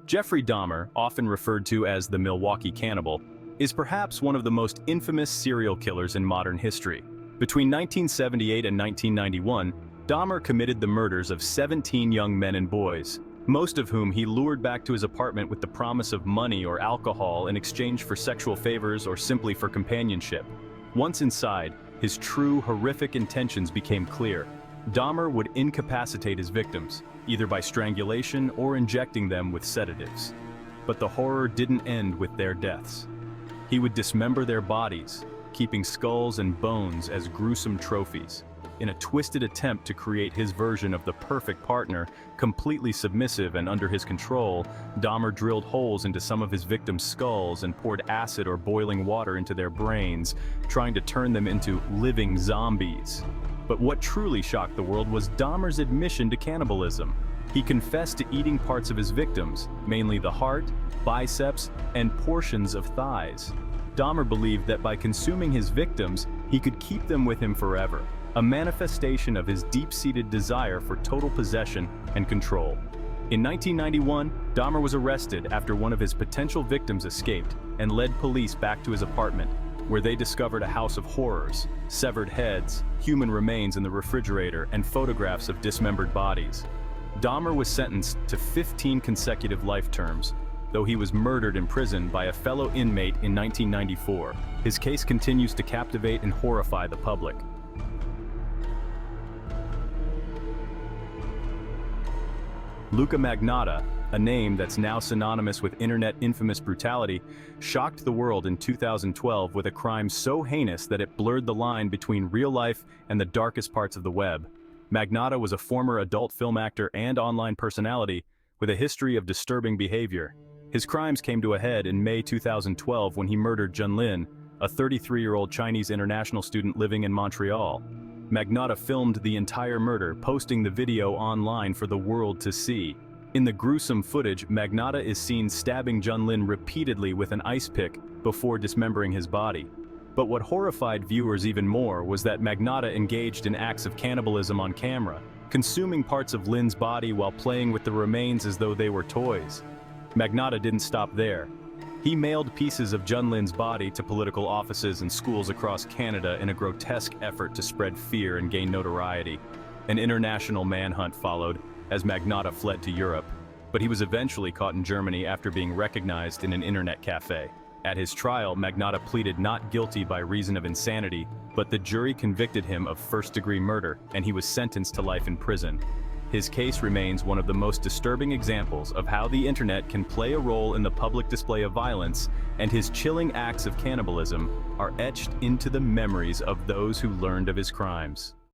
Jeffrey Dahmer, often referred to as the Milwaukee Cannibal, is perhaps one of the most infamous serial killers in modern history. Between 1978 and 1991, Dahmer committed the murders of 17 young men and boys, most of whom he lured back to his apartment with the promise of money or alcohol in exchange for sexual favors or simply for companionship. Once inside, his true, horrific intentions became clear. Dahmer would incapacitate his victims, either by strangulation or injecting them with sedatives. But the horror didn't end with their deaths. He would dismember their bodies, keeping skulls and bones as gruesome trophies. In a twisted attempt to create his version of the perfect partner, completely submissive and under his control, Dahmer drilled holes into some of his victims' skulls and poured acid or boiling water into their brains, trying to turn them into living zombies. But what truly shocked the world was Dahmer's admission to cannibalism. He confessed to eating parts of his victims, mainly the heart, biceps, and portions of thighs. Dahmer believed that by consuming his victims, he could keep them with him forever, a manifestation of his deep-seated desire for total possession and control. In 1991, Dahmer was arrested after one of his potential victims escaped and led police back to his apartment, where they discovered a house of horrors, severed heads, human remains in the refrigerator, and photographs of dismembered bodies. Dahmer was sentenced to 15 consecutive life terms, though he was murdered in prison by a fellow inmate in 1994. His case continues to captivate and horrify the public. Luca Magnotta, a name that's now synonymous with internet infamous brutality, shocked the world in 2012 with a crime so heinous that it blurred the line between real life and the darkest parts of the web. Magnotta was a former adult film actor and online personality with a history of disturbing behavior. His crimes came to a head in May 2012 when he murdered Junlin, a 33-year-old Chinese international student living in Montreal. Magnotta filmed the entire murder, posting the video online for the world to see. In the gruesome footage, Magnotta is seen stabbing Junlin repeatedly with an ice pick before dismembering his body. But what horrified viewers even more was that Magnotta engaged in acts of cannibalism on camera, consuming parts of Lin's body while playing with the remains as though they were toys. Magnotta didn't stop there. He mailed pieces of Junlin's body to political offices and schools across Canada in a grotesque effort to spread fear and gain notoriety. An international manhunt followed, as Magnotta fled to Europe, but he was eventually caught in Germany after being recognized in an internet cafe. At his trial, Magnotta pleaded not guilty by reason of insanity, but the jury convicted him of first-degree murder, and he was sentenced to life in prison. His case remains one of the most disturbing examples of how the internet can play a role in the public display of violence, and his chilling acts of cannibalism are etched into the memories of those who learned of his crimes.